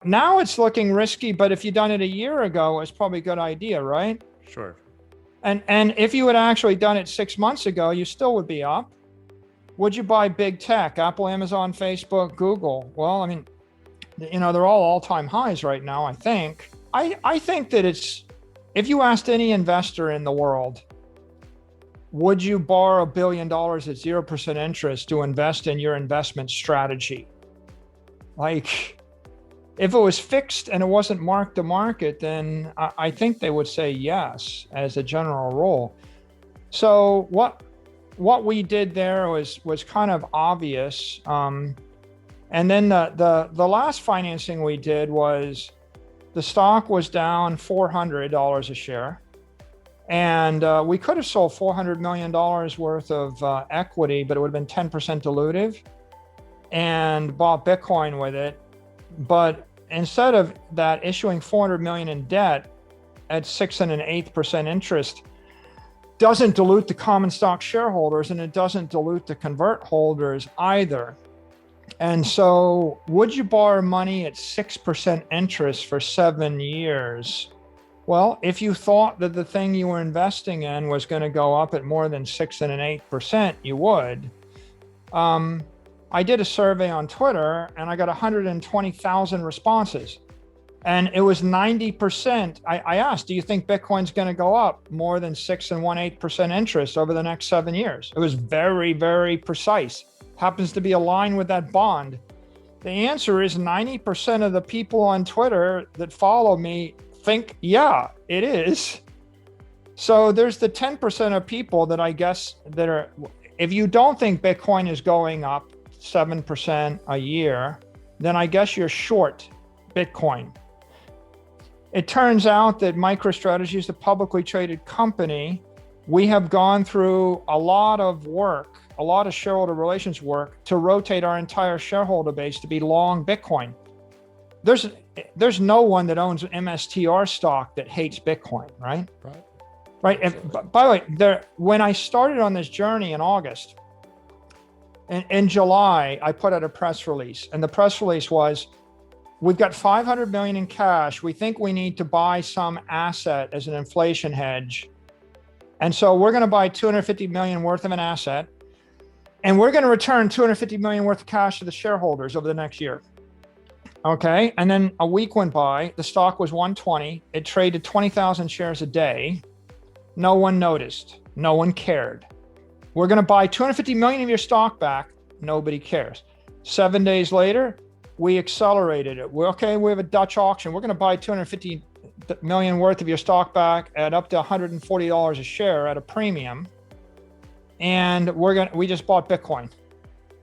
Now it's looking risky, but if you'd done it a year ago, it's probably a good idea, right? Sure. And if you had actually done it 6 months ago, you still would be up. Would you buy big tech, Apple, Amazon, Facebook, Google? Well, I mean, they're all-time highs right now, I think. I think that if you asked any investor in the world, would you borrow $1 billion at 0% interest to invest in your investment strategy? Like, if it was fixed and it wasn't marked to market, then I think they would say yes as a general rule. So what we did there was kind of obvious. And then the last financing we did was the stock was down $400 a share. And we could have sold $400 million worth of equity, but it would have been 10% dilutive, and bought Bitcoin with it. But instead of that, issuing $400 million in debt at 6 1/8% interest doesn't dilute the common stock shareholders, and it doesn't dilute the convert holders either. And so would you borrow money at 6% interest for 7 years? Well, if you thought that the thing you were investing in was going to go up at more than 6 1/8%, you would. I did a survey on Twitter and I got 120,000 responses. And it was 90%. I asked, do you think Bitcoin's going to go up more than 6 1/8% interest over the next 7 years? It was very, very precise. Happens to be aligned with that bond. The answer is 90% of the people on Twitter that follow me think, yeah, it is. So there's the 10% of people that I guess that are, if you don't think Bitcoin is going up 7% a year, then I guess you're short Bitcoin. It turns out that MicroStrategy is a publicly traded company. We have gone through a lot of work, a lot of shareholder relations work to rotate our entire shareholder base to be long Bitcoin. There's no one that owns MSTR stock that hates Bitcoin, right? Right. By the way, when I started on this journey in August, in July, I put out a press release, and the press release was, we've got 500 million in cash. We think we need to buy some asset as an inflation hedge. And so we're going to buy 250 million worth of an asset, and we're going to return 250 million worth of cash to the shareholders over the next year. Okay. And then a week went by, the stock was 120. It traded 20,000 shares a day. No one noticed. No one cared. We're going to buy 250 million of your stock back. Nobody cares. 7 days later, we accelerated it. We have a Dutch auction. We're going to buy 250 million worth of your stock back at up to $140 a share at a premium. And we just bought Bitcoin.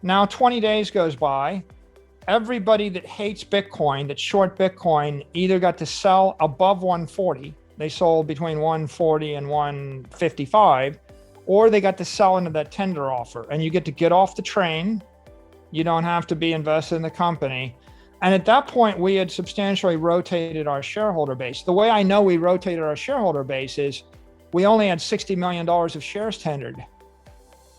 Now 20 days goes by. Everybody that hates Bitcoin, that short Bitcoin, either got to sell above 140. They sold between 140 and 155, or they got to sell into that tender offer, and you get to get off the train. You don't have to be invested in the company. And at that point, we had substantially rotated our shareholder base. The way I know we rotated our shareholder base is we only had $60 million of shares tendered.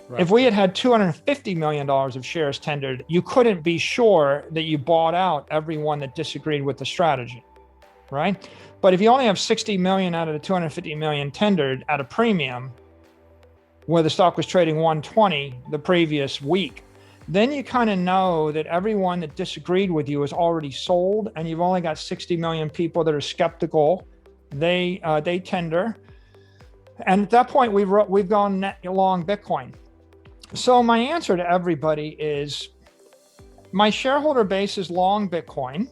Right. If we had $250 million of shares tendered, you couldn't be sure that you bought out everyone that disagreed with the strategy, right? But if you only have 60 million out of the 250 million tendered at a premium, where the stock was trading 120 the previous week, then you kind of know that everyone that disagreed with you is already sold, and you've only got 60 million people that are skeptical. They tender, and at that point we've gone net long Bitcoin. So my answer to everybody is, my shareholder base is long Bitcoin.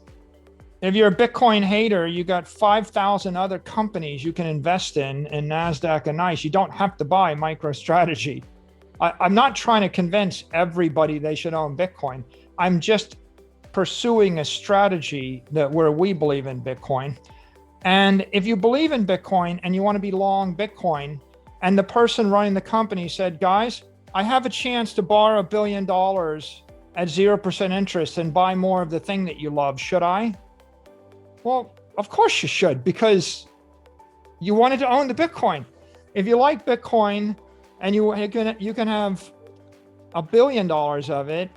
If you're a Bitcoin hater, you got 5,000 other companies you can invest in NASDAQ and NICE. You don't have to buy MicroStrategy. I'm not trying to convince everybody they should own Bitcoin. I'm just pursuing a strategy where we believe in Bitcoin. And if you believe in Bitcoin and you want to be long Bitcoin, and the person running the company said, guys, I have a chance to borrow $1 billion at 0% interest and buy more of the thing that you love. Should I? Well, of course you should, because you wanted to own the Bitcoin. If you like Bitcoin and you can have $1 billion of it,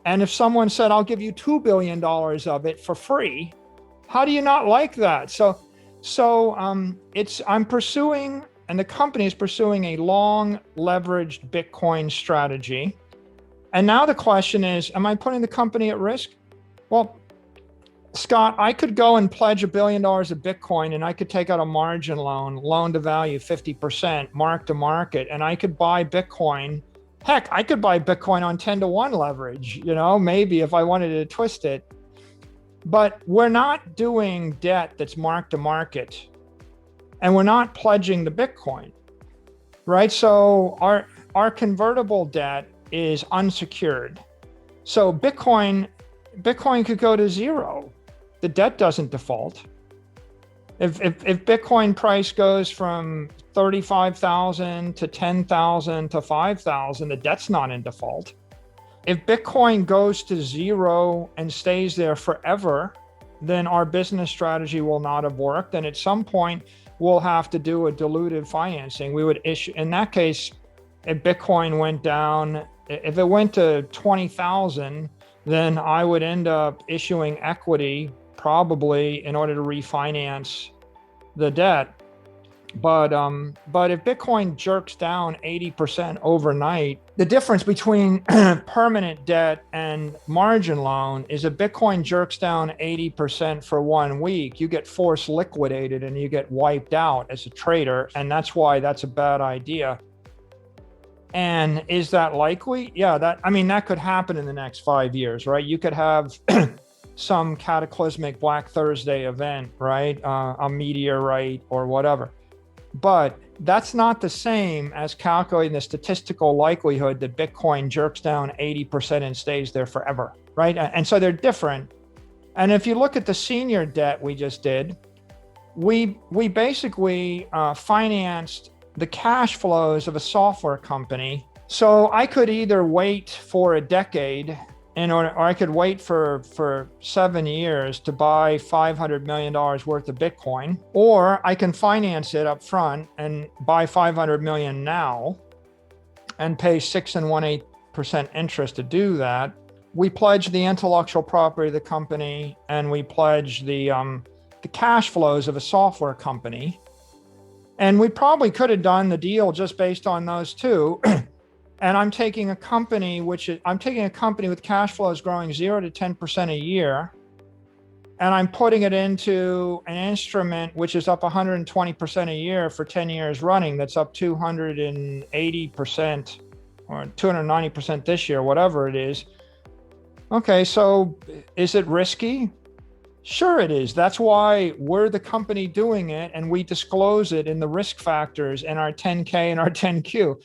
and if someone said, I'll give you $2 billion of it for free, How do you not like that? I'm pursuing, and the company is pursuing, a long leveraged Bitcoin strategy. And now the question is, am I putting the company at risk? Well, Scott, I could go and pledge $1 billion of Bitcoin, and I could take out a margin loan to value 50%, mark to market, and I could buy Bitcoin. Heck, I could buy Bitcoin on 10-to-1 leverage, maybe if I wanted to twist it. But we're not doing debt that's mark to market, and we're not pledging the Bitcoin, right? So our convertible debt is unsecured. So Bitcoin could go to zero. The debt doesn't default. If Bitcoin price goes from 35,000 to 10,000 to 5,000, the debt's not in default. If Bitcoin goes to zero and stays there forever, then our business strategy will not have worked. And at some point, we'll have to do a dilutive financing. We would issue, in that case, if Bitcoin went down, if it went to 20,000, then I would end up issuing equity probably in order to refinance the debt. But if Bitcoin jerks down 80% overnight, the difference between permanent debt and margin loan is if Bitcoin jerks down 80% for 1 week, you get force liquidated and you get wiped out as a trader. And that's why that's a bad idea. And is that likely? Yeah, that could happen in the next 5 years, right? You could have some cataclysmic Black Thursday event, right? A meteorite or whatever. But that's not the same as calculating the statistical likelihood that Bitcoin jerks down 80% and stays there forever, right? And so they're different. And if you look at the senior debt we just did, we basically financed the cash flows of a software company. So I could either wait for a decade or I could wait for 7 years to buy $500 million worth of Bitcoin, or I can finance it up front and buy 500 million now and pay 6 1/8% interest to do that. We pledge the intellectual property of the company, and we pledge the cash flows of a software company. And we probably could have done the deal just based on those two. And I'm taking a company with cash flows growing 0 to 10% a year, and I'm putting it into an instrument which is up 120% a year for 10 years running. That's up 280% or 290% this year, whatever it is. Okay, so is it risky? Sure it is. That's why we're the company doing it, and we disclose it in the risk factors in our 10K and our 10Q.